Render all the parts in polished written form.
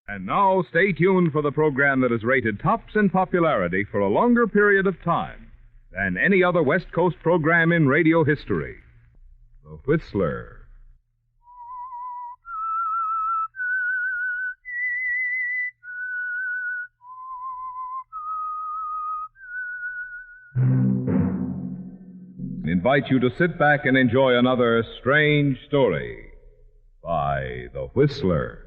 And now, stay tuned for the program that is rated tops in popularity for a longer period of time than any other West Coast program in radio history. The Whistler. Invite you to sit back and enjoy another strange story by The Whistler.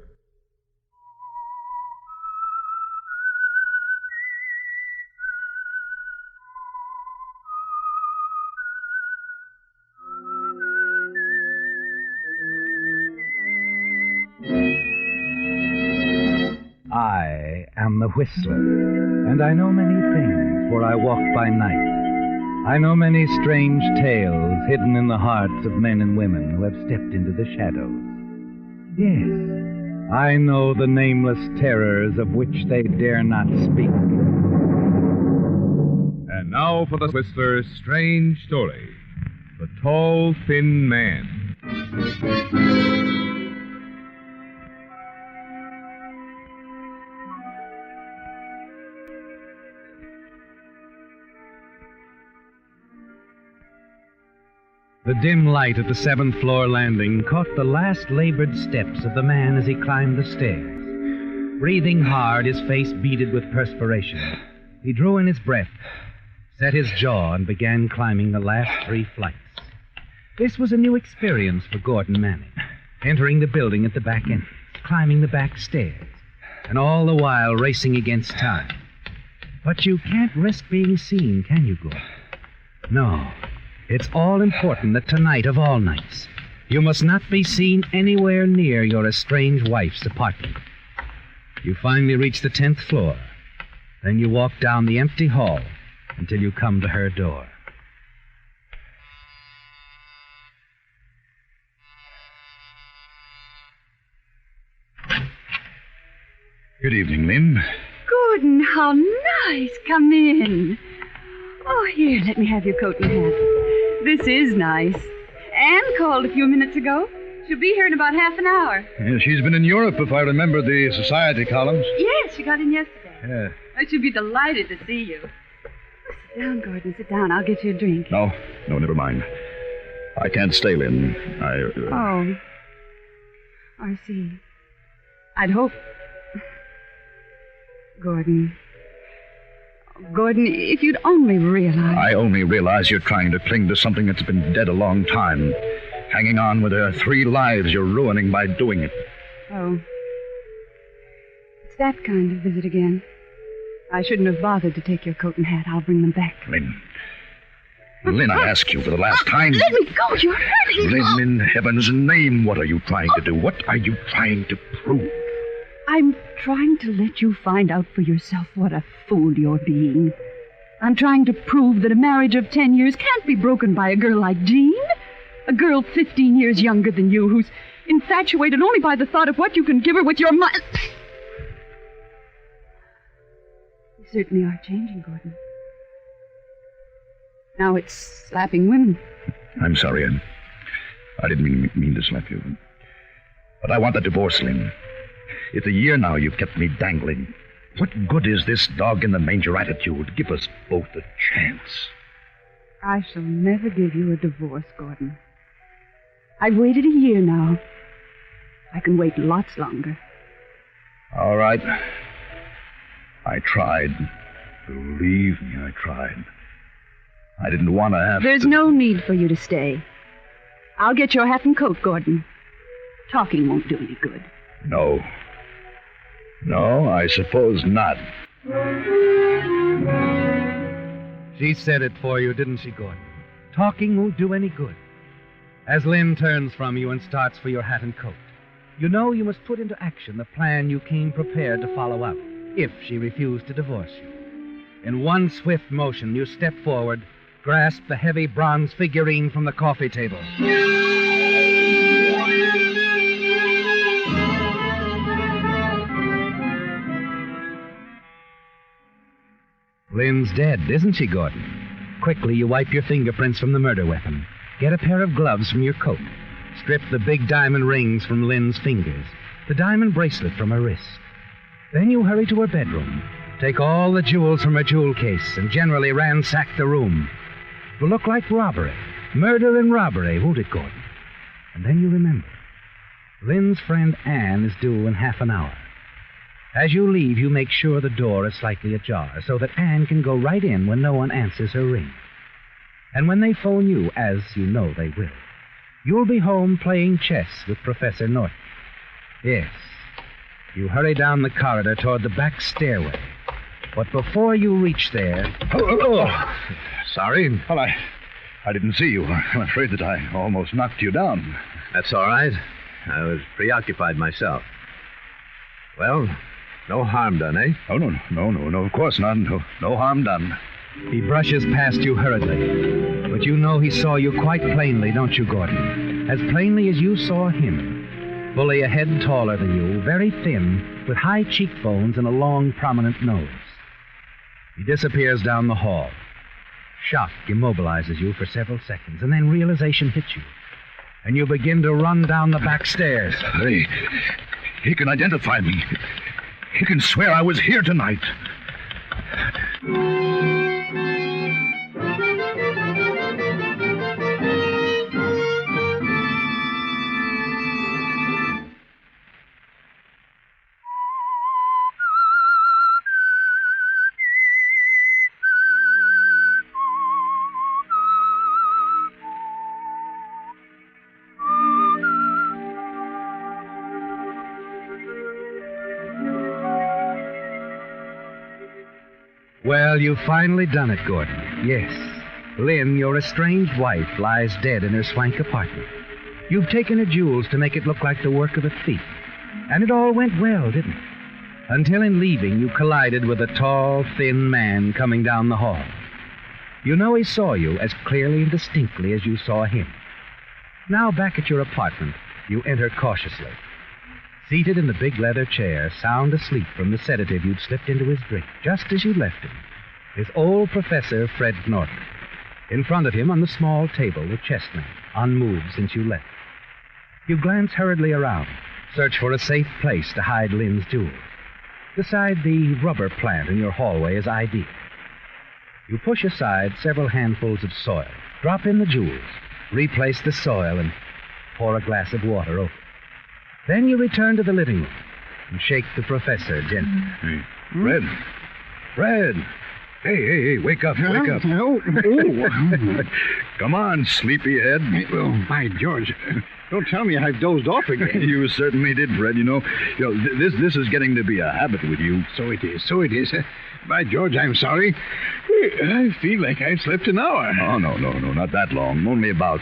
I am the Whistler, and I know many things, for I walk by night. I know many strange tales hidden in the hearts of men and women who have stepped into the shadows. Yes, I know the nameless terrors of which they dare not speak. And now for the Whistler's strange story, The Tall, Thin Man. The dim light at the seventh-floor landing caught the last labored steps of the man as he climbed the stairs. Breathing hard, his face beaded with perspiration, he drew in his breath, set his jaw, and began climbing the last 3 flights. This was a new experience for Gordon Manning, entering the building at the back entrance, climbing the back stairs, and all the while racing against time. But you can't risk being seen, can you, Gordon? No. It's all important that tonight of all nights, you must not be seen anywhere near your estranged wife's apartment. You finally reach the 10th floor. Then you walk down the empty hall until you come to her door. Good evening, Lynn. Gordon, how nice. Come in. Oh, here, let me have your coat and hat. This is nice. Anne called a few minutes ago. She'll be here in about half an hour. Yeah, she's been in Europe, if I remember the society columns. Yes, she got in yesterday. Yeah. I should be delighted to see you. Sit down, Gordon. Sit down. I'll get you a drink. No, never mind. I can't stay, Lynn. Oh, I see. I'd hope... Gordon, if you'd only realize... I only realize you're trying to cling to something that's been dead a long time. Hanging on with the 3 lives you're ruining by doing it. Oh. It's that kind of visit again. I shouldn't have bothered to take your coat and hat. I'll bring them back. Lynn, I ask you for the last time. Let me go. You're hurting me. Lynn, in heaven's name, what are you trying to do? What are you trying to prove? I'm trying to let you find out for yourself what a fool you're being. I'm trying to prove that a marriage of 10 years can't be broken by a girl like Jean. A girl 15 years younger than you who's infatuated only by the thought of what you can give her with your mind. You certainly are changing, Gordon. Now it's slapping women. I'm sorry, Ed. I didn't mean to slap you. But I want the divorce, Lynn. It's a year now you've kept me dangling. What good is this dog-in-the-manger attitude? Give us both a chance. I shall never give you a divorce, Gordon. I've waited a year now. I can wait lots longer. All right. I tried. Believe me, I tried. I didn't want to have There's no need for you to stay. I'll get your hat and coat, Gordon. Talking won't do any good. No, I suppose not. She said it for you, didn't she, Gordon? Talking won't do any good. As Lynn turns from you and starts for your hat and coat, you know you must put into action the plan you came prepared to follow up if she refused to divorce you. In one swift motion, you step forward, grasp the heavy bronze figurine from the coffee table. Lynn's dead, isn't she, Gordon? Quickly, you wipe your fingerprints from the murder weapon. Get a pair of gloves from your coat. Strip the big diamond rings from Lynn's fingers. The diamond bracelet from her wrist. Then you hurry to her bedroom, take all the jewels from her jewel case, and generally ransack the room. It will look like robbery. Murder and robbery, won't it, Gordon? And then you remember. Lynn's friend Anne is due in half an hour. As you leave, you make sure the door is slightly ajar so that Anne can go right in when no one answers her ring. And when they phone you, as you know they will, you'll be home playing chess with Professor Norton. Yes, you hurry down the corridor toward the back stairway. But before you reach there... Sorry. Well, I didn't see you. I'm afraid that I almost knocked you down. That's all right. I was preoccupied myself. Well, no harm done, eh? Oh, no, of course not. No harm done. He brushes past you hurriedly. But you know he saw you quite plainly, don't you, Gordon? As plainly as you saw him. Fully a head taller than you, very thin, with high cheekbones and a long, prominent nose. He disappears down the hall. Shock immobilizes you for several seconds, and then realization hits you. And you begin to run down the back stairs. He can identify me. He can swear I was here tonight. Well, you've finally done it, Gordon. Yes. Lynn, your estranged wife, lies dead in her swank apartment. You've taken her jewels to make it look like the work of a thief. And it all went well, didn't it? Until in leaving, you collided with a tall, thin man coming down the hall. You know he saw you as clearly and distinctly as you saw him. Now, back at your apartment, you enter cautiously. Seated in the big leather chair, sound asleep from the sedative you'd slipped into his drink, just as you left him, is old Professor Fred Norton. In front of him on the small table, the chessmen, unmoved since you left. You glance hurriedly around, search for a safe place to hide Lynn's jewels. Decide the rubber plant in your hallway is ideal. You push aside several handfuls of soil, drop in the jewels, replace the soil, and pour a glass of water over. Then you return to the living room and shake the professor gently. Hey, Fred! Hey, wake up. Oh. Come on, sleepyhead. Oh, my George. Don't tell me I've dozed off again. You certainly did, Fred. You know, this is getting to be a habit with you. So it is. By George, I'm sorry. I feel like I slept an hour. Oh, no, not that long. Only about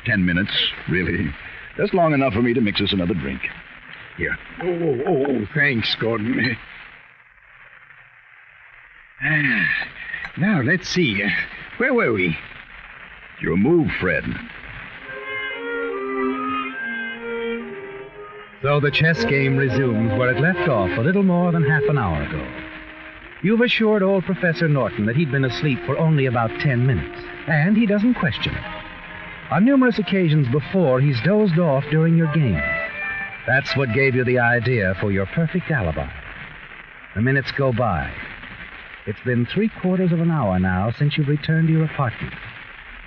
10 minutes, really. Just long enough for me to mix us another drink. Here. Oh, thanks, Gordon. Now, let's see. Where were we? Your move, Fred. So the chess game resumes where it left off a little more than half an hour ago. You've assured old Professor Norton that he'd been asleep for only about 10 minutes, and he doesn't question it. On numerous occasions before, he's dozed off during your games. That's what gave you the idea for your perfect alibi. The minutes go by. It's been 3/4 of an hour now since you've returned to your apartment.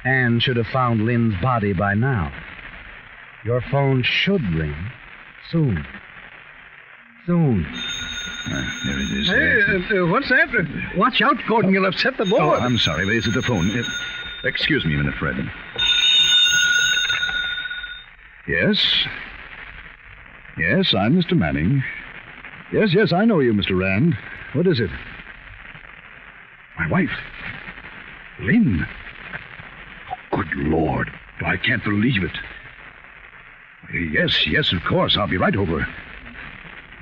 Anne should have found Lynn's body by now. Your phone should ring soon. There it is. Hey, what's that? Watch out, Gordon. You'll upset the board. Oh, I'm sorry, but is it the phone? Excuse me a minute, Fred. Yes, I'm Mr. Manning. Yes, I know you, Mr. Rand. What is it? My wife, Lynn. Oh, good Lord. I can't believe it. Yes, of course. I'll be right over.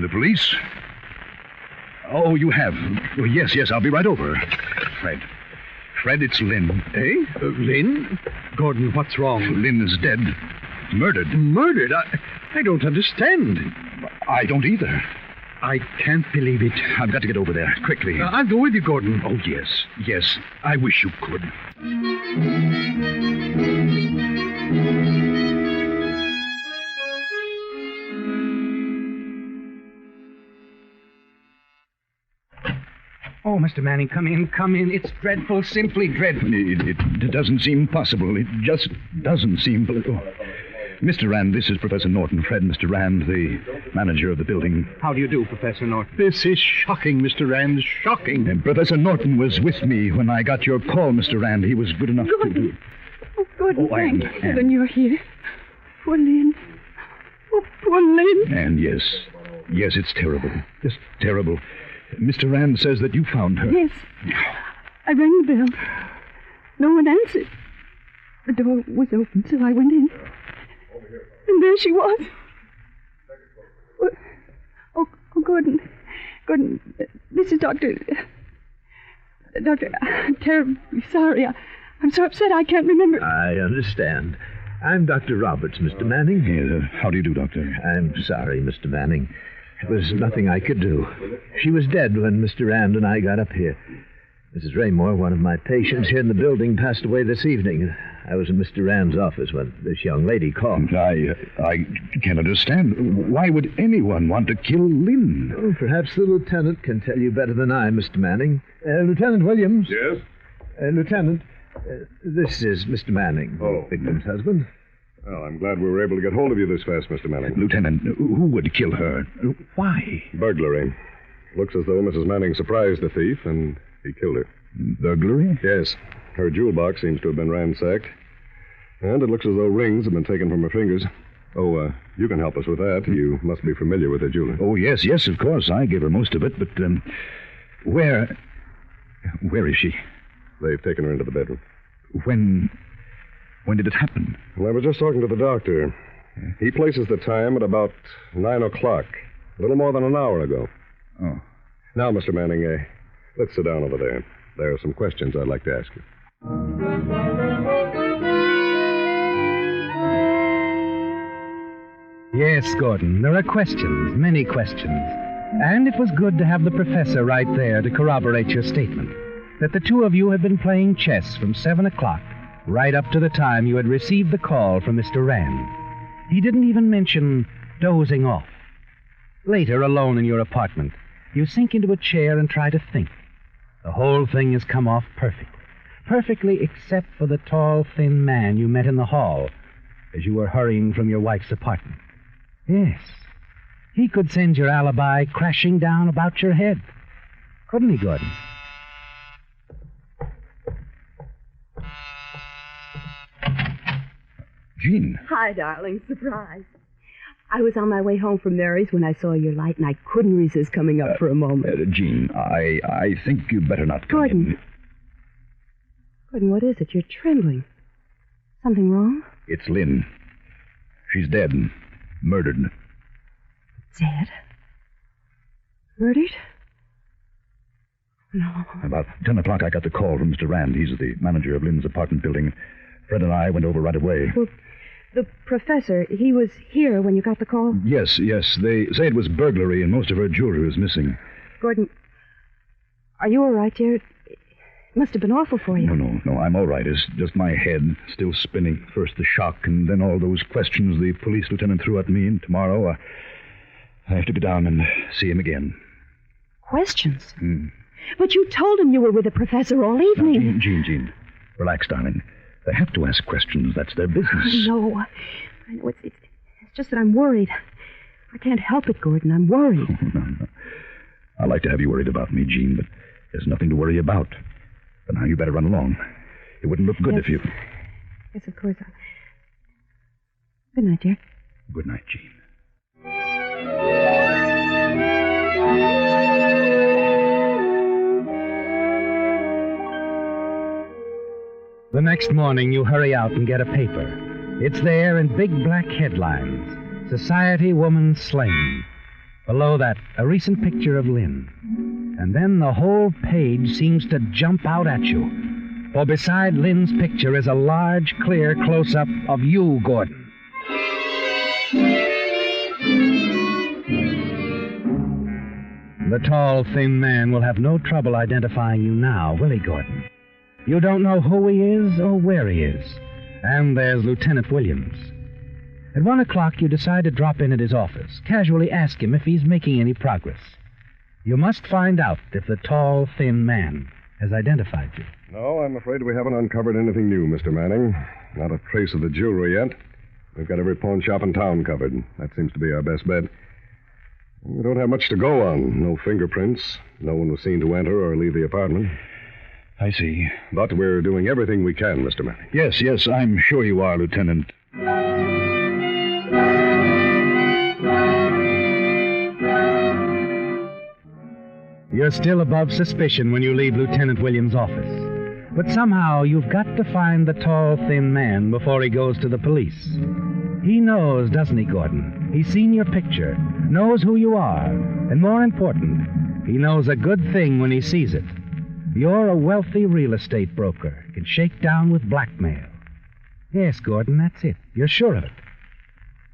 The police? Oh, you have. Oh, yes, I'll be right over. Fred, it's Lynn. Eh? Lynn? Gordon, what's wrong? Lynn is dead. Murdered. Murdered? I don't understand. I don't either. I can't believe it. I've got to get over there, quickly. I'll go with you, Gordon. Oh, yes. I wish you could. Oh, Mr. Manning, come in, come in. It's dreadful, simply dreadful. It doesn't seem possible. It just doesn't seem... Oh. Mr. Rand, this is Professor Norton. Fred, Mr. Rand, the manager of the building. How do you do, Professor Norton? This is shocking, Mr. Rand. Shocking. And Professor Norton was with me when I got your call, Mr. Rand. He was good enough to... Oh, Gordon, thank Anne. heaven you're here. Poor Lynn. Oh, poor Lynn. And yes, it's terrible. Just terrible. Mr. Rand says that you found her. Yes. I rang the bell. No one answered. The door was open, so I went in. And there she was. Oh, Gordon. Gordon, this is Doctor... I'm terribly sorry. I'm so upset I can't remember. I understand. I'm Dr. Roberts, Mr. Manning. Yes, how do you do, Doctor? I'm sorry, Mr. Manning. It was nothing I could do. She was dead when Mr. Rand and I got up here. Mrs. Raymore, one of my patients here in the building, passed away this evening. I was in Mr. Rand's office when this young lady called. I can't understand. Why would anyone want to kill Lynn? Oh, perhaps the lieutenant can tell you better than I, Mr. Manning. Lieutenant Williams. Yes? Lieutenant, this is Mr. Manning, the victim's husband. Well, I'm glad we were able to get hold of you this fast, Mr. Manning. Lieutenant, who would kill her? Why? Burglary. Looks as though Mrs. Manning surprised the thief, and he killed her. Burglary? Yes. Her jewel box seems to have been ransacked. And it looks as though rings have been taken from her fingers. Oh, you can help us with that. You must be familiar with her jeweler. Oh, yes, of course. I gave her most of it, but, where is she? They've taken her into the bedroom. When did it happen? Well, I was just talking to the doctor. He places the time at about 9 o'clock. A little more than an hour ago. Oh. Now, Mr. Manning, let's sit down over there. There are some questions I'd like to ask you. Yes, Gordon, there are questions, many questions. And it was good to have the professor right there to corroborate your statement that the two of you had been playing chess from 7 o'clock right up to the time you had received the call from Mr. Rand. He didn't even mention dozing off. Later, alone in your apartment, you sink into a chair and try to think. The whole thing has come off perfectly. Perfectly except for the tall, thin man you met in the hall as you were hurrying from your wife's apartment. Yes, he could send your alibi crashing down about your head. Couldn't he, Gordon? Jean. Hi, darling. Surprise. I was on my way home from Mary's when I saw your light, and I couldn't resist coming up for a moment. Jean, I think you'd better not come Gordon. in. Gordon, what is it? You're trembling. Something wrong? It's Lynn. She's dead. Murdered. Dead? Murdered? No. About 10 o'clock, I got the call from Mr. Rand. He's the manager of Lynn's apartment building. Fred and I went over right away. Well, the professor, he was here when you got the call? Yes. They say it was burglary and most of her jewelry was missing. Gordon, are you all right, dear? It must have been awful for you. No, I'm all right. It's just my head still spinning. First the shock, and then all those questions the police lieutenant threw at me. And tomorrow, I have to go down and see him again. Questions? But you told him you were with the professor all evening. Now, Jean, relax, darling. They have to ask questions. That's their business. I know. It's just that I'm worried. I can't help it, Gordon. I'm worried. No. I like to have you worried about me, Jean, but there's nothing to worry about. But now you better run along. It wouldn't look good if you... Yes, of course. Good night, dear. Good night, Jean. The next morning, you hurry out and get a paper. It's there in big black headlines. Society woman slain. Below that, a recent picture of Lynn. And then the whole page seems to jump out at you. For beside Lynn's picture is a large, clear close-up of you, Gordon. The tall, thin man will have no trouble identifying you now, will he, Gordon? You don't know who he is or where he is. And there's Lieutenant Williams. At 1 o'clock, you decide to drop in at his office, casually ask him if he's making any progress. You must find out if the tall, thin man has identified you. No, I'm afraid we haven't uncovered anything new, Mr. Manning. Not a trace of the jewelry yet. We've got every pawn shop in town covered. That seems to be our best bet. We don't have much to go on. No fingerprints. No one was seen to enter or leave the apartment. I see. But we're doing everything we can, Mr. Manning. Yes, I'm sure you are, Lieutenant. You're still above suspicion when you leave Lieutenant Williams' office. But somehow you've got to find the tall, thin man before he goes to the police. He knows, doesn't he, Gordon? He's seen your picture, knows who you are, and more important, he knows a good thing when he sees it. You're a wealthy real estate broker, can shake down with blackmail. Yes, Gordon, that's it. You're sure of it.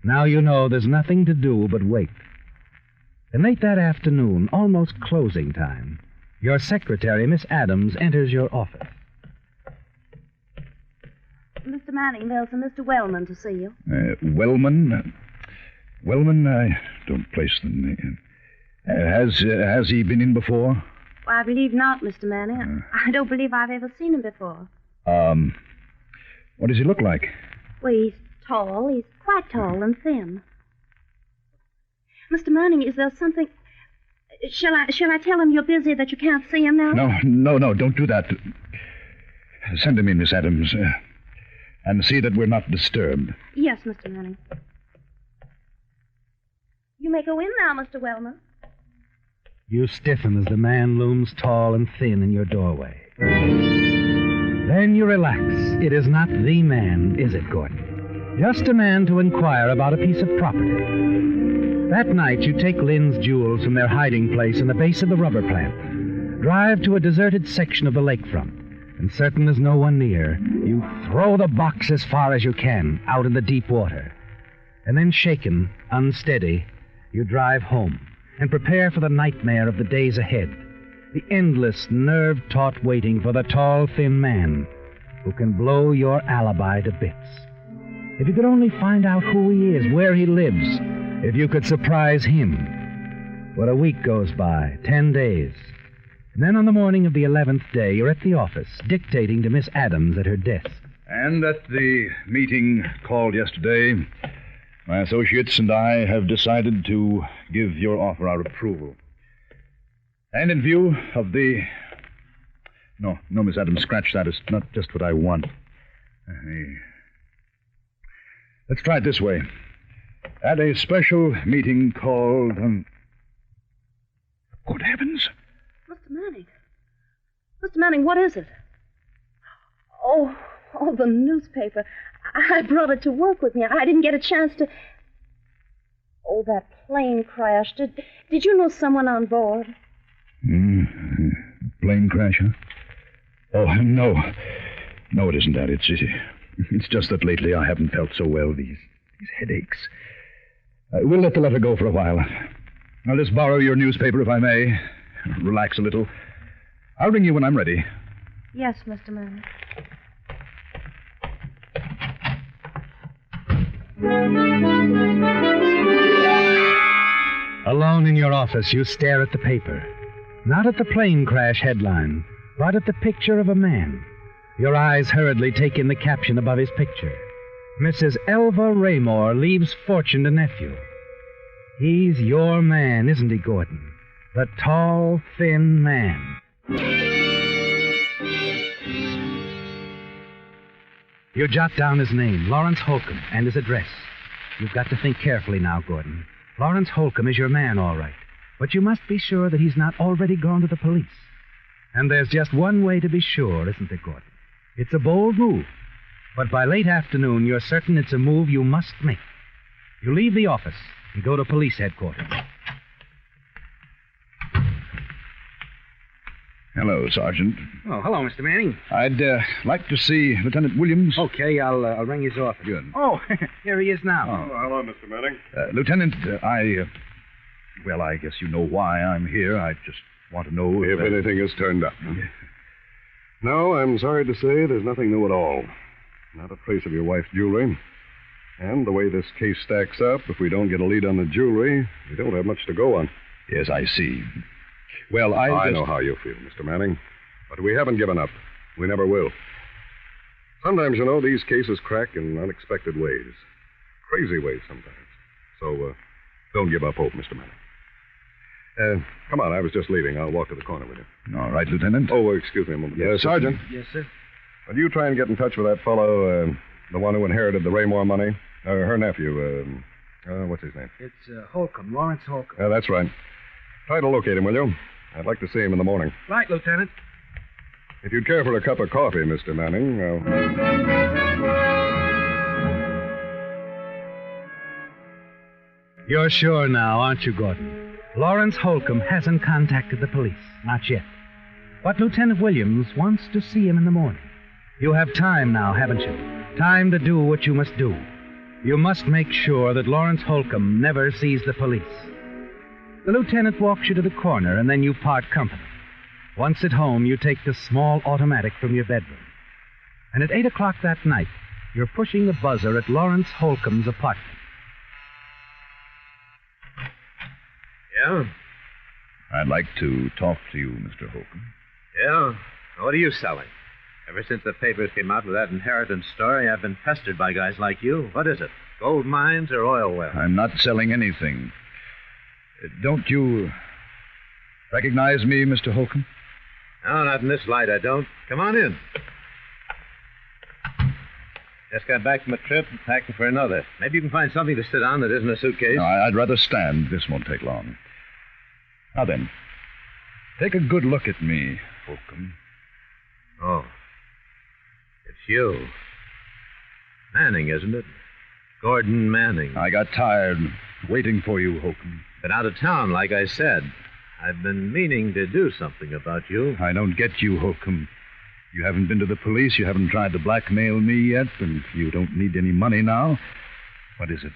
Now you know there's nothing to do but wait. And late that afternoon, almost closing time, your secretary, Miss Adams, enters your office. Mr. Manning, there's a Mr. Wellman to see you. Wellman? Wellman, I don't place the name. Has he been in before? Well, I believe not, Mr. Manning. I don't believe I've ever seen him before. What does he look like? Well, he's tall. He's quite tall and thin. Mr. Manning, is there something... Shall I tell him you're busy, that you can't see him now? No, don't do that. Send him in, Miss Adams. And see that we're not disturbed. Yes, Mr. Manning. You may go in now, Mr. Wellman. You stiffen as the man looms tall and thin in your doorway. Then you relax. It is not the man, is it, Gordon? Just a man to inquire about a piece of property. That night, you take Lynn's jewels from their hiding place in the base of the rubber plant, drive to a deserted section of the lakefront, and certain there's no one near, you throw the box as far as you can out in the deep water. And then, shaken, unsteady, you drive home and prepare for the nightmare of the days ahead, the endless, nerve-taut waiting for the tall, thin man who can blow your alibi to bits. If you could only find out who he is, where he lives, if you could surprise him. But a week goes by, 10 days. And then on the morning of the 11th day, you're at the office, dictating to Miss Adams at her desk. And at the meeting called yesterday, my associates and I have decided to give your offer our approval. And in view of the... No, Miss Adams, scratch that. It's not just what I want. Let's try it this way. At a special meeting called... Good heavens. Mr. Manning. Mr. Manning, what is it? Oh, the newspaper. I brought it to work with me. I didn't get a chance to... Oh, that plane crashed. Did you know someone on board? Plane crash, huh? Oh, no. No, it isn't that. It's just that lately I haven't felt so well. These headaches. We'll let the letter go for a while. I'll just borrow your newspaper if I may. Relax a little. I'll ring you when I'm ready. Yes, Mr. Manning. Alone in your office, you stare at the paper. Not at the plane crash headline, but at the picture of a man. Your eyes hurriedly take in the caption above his picture. Mrs. Elva Raymore leaves fortune to nephew. He's your man, isn't he, Gordon? The tall, thin man. You jot down his name, Lawrence Holcomb, and his address. You've got to think carefully now, Gordon. Lawrence Holcomb is your man, all right. But you must be sure that he's not already gone to the police. And there's just one way to be sure, isn't there, Gordon? It's a bold move. But by late afternoon, you're certain it's a move you must make. You leave the office and go to police headquarters. Hello, Sergeant. Oh, hello, Mr. Manning. I'd like to see Lieutenant Williams. Okay, I'll ring his office. Good. Oh, here he is now. Oh, hello, Mr. Manning. Lieutenant, well, I guess you know why I'm here. I just want to know if anything has turned up. No, I'm sorry to say there's nothing new at all. Not a trace of your wife's jewelry. And the way this case stacks up, if we don't get a lead on the jewelry, we don't have much to go on. Yes, I see. Well, I know how you feel, Mr. Manning. But we haven't given up. We never will. Sometimes, you know, these cases crack in unexpected ways. Crazy ways sometimes. So, don't give up hope, Mr. Manning. Come on, I was just leaving. I'll walk to the corner with you. All right, Lieutenant. Oh, excuse me a moment. Yes, Sergeant. Yes, sir. Will you try and get in touch with that fellow, the one who inherited the Raymore money? Her nephew, what's his name? It's Holcomb, Lawrence Holcomb. That's right. Try to locate him, will you? I'd like to see him in the morning. Right, Lieutenant. If you'd care for a cup of coffee, Mr. Manning. You're sure now, aren't you, Gordon? Lawrence Holcomb hasn't contacted the police. Not yet. But Lieutenant Williams wants to see him in the morning. You have time now, haven't you? Time to do what you must do. You must make sure that Lawrence Holcomb never sees the police. The lieutenant walks you to the corner, and then you part company. Once at home, you take the small automatic from your bedroom. And at 8 o'clock that night, you're pushing the buzzer at Lawrence Holcomb's apartment. Yeah? I'd like to talk to you, Mr. Holcomb. Yeah? What are you selling? Ever since the papers came out with that inheritance story, I've been pestered by guys like you. What is it? Gold mines or oil wells? I'm not selling anything. Don't you recognize me, Mr. Holcomb? No, not in this light, I don't. Come on in. Just got back from a trip and packing for another. Maybe you can find something to sit on that isn't a suitcase. No, I'd rather stand. This won't take long. Now then, take a good look at me, Holcomb. Oh. It's you. Manning, isn't it? Gordon Manning. I got tired waiting for you, Holcomb. Been out of town, like I said. I've been meaning to do something about you. I don't get you, Holcomb. You haven't been to the police, you haven't tried to blackmail me yet, and you don't need any money now. What is it?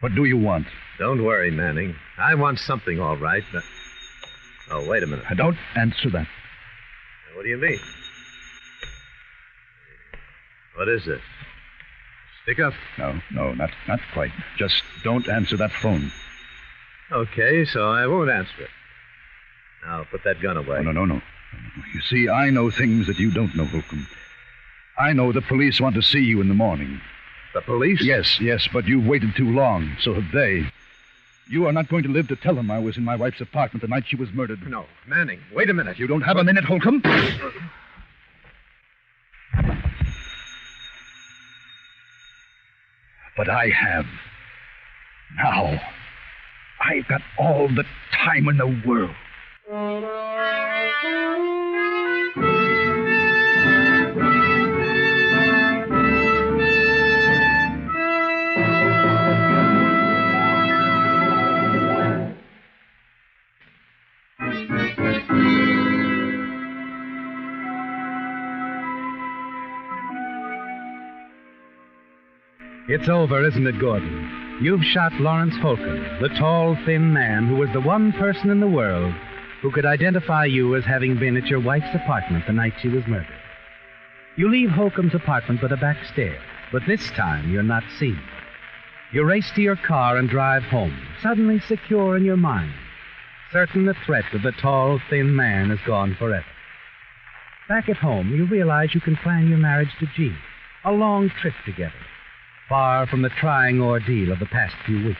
What do you want? Don't worry, Manning. I want something, all right. Oh, wait a minute. Don't answer that. What do you mean? What is this? Stick up? No, not quite. Just don't answer that phone. Okay, so I won't answer it. Now, put that gun away. No. You see, I know things that you don't know, Holcomb. I know the police want to see you in the morning. The police? Yes, but you've waited too long. So have they. You are not going to live to tell them I was in my wife's apartment the night she was murdered. No. Manning, wait a minute. You don't have a minute, Holcomb? But I have. Now, I've got all the time in the world. It's over, isn't it, Gordon? You've shot Lawrence Holcomb, the tall, thin man who was the one person in the world who could identify you as having been at your wife's apartment the night she was murdered. You leave Holcomb's apartment by the back stairs, but this time you're not seen. You race to your car and drive home, suddenly secure in your mind, certain the threat of the tall, thin man is gone forever. Back at home, you realize you can plan your marriage to Jean, a long trip together, far from the trying ordeal of the past few weeks.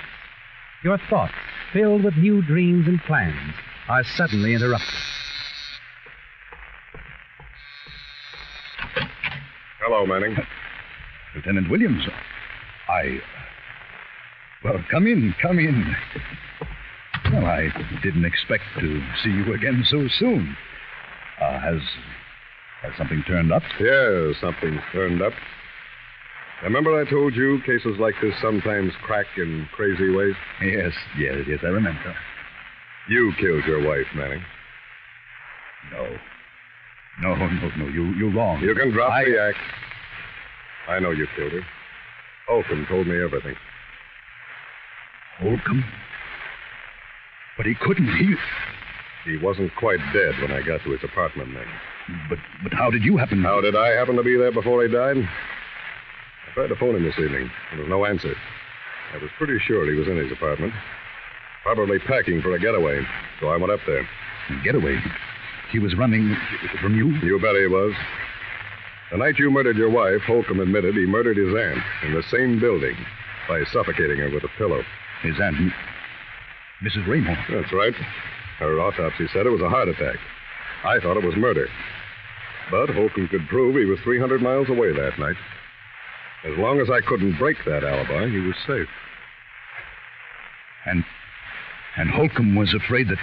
Your thoughts, filled with new dreams and plans, are suddenly interrupted. Hello, Manning. Lieutenant Williams, Well, come in. Well, I didn't expect to see you again so soon. Has something turned up? Yeah, something's turned up. Remember I told you cases like this sometimes crack in crazy ways? Yes, I remember. You killed your wife, Manning. No, you're wrong. You can drop the act. I know you killed her. Holcomb told me everything. Holcomb? But he couldn't. He wasn't quite dead when I got to his apartment then. But how did you happen? How did I happen to be there before he died? I tried to phone him this evening. There was no answer. I was pretty sure he was in his apartment. Probably packing for a getaway, so I went up there. Getaway. He was running from you? You bet he was. The night you murdered your wife, Holcomb admitted he murdered his aunt in the same building by suffocating her with a pillow. His aunt, Mrs. Raymore? That's right. Her autopsy said it was a heart attack. I thought it was murder. But Holcomb could prove he was 300 miles away that night. As long as I couldn't break that alibi, he was safe. And Holcomb was afraid that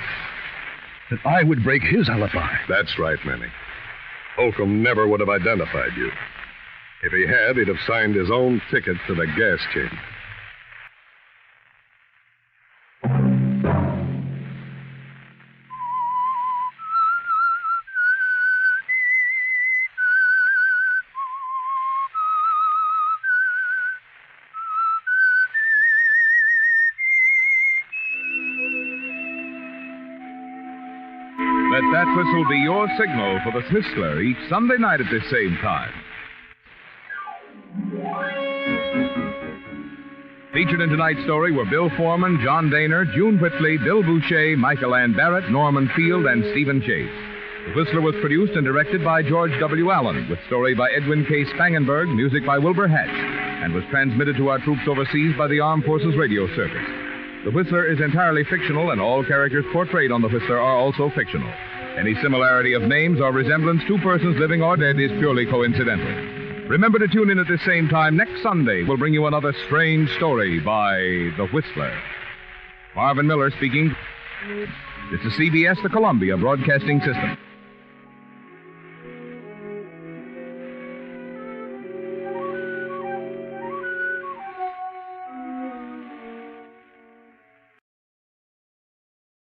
I would break his alibi. That's right, Manning. Holcomb never would have identified you. If he had, he'd have signed his own ticket to the gas chamber. Let that whistle be your signal for the Whistler each Sunday night at this same time. Featured in tonight's story were Bill Foreman, John Daner, June Whitley, Bill Boucher, Michael Ann Barrett, Norman Field, and Stephen Chase. The Whistler was produced and directed by George W. Allen, with story by Edwin K. Spangenberg, music by Wilbur Hatch, and was transmitted to our troops overseas by the Armed Forces Radio Service. The Whistler is entirely fictional, and all characters portrayed on The Whistler are also fictional. Any similarity of names or resemblance to persons living or dead is purely coincidental. Remember to tune in at the same time next Sunday. We'll bring you another strange story by The Whistler. Marvin Miller speaking. This is CBS, the Columbia Broadcasting System.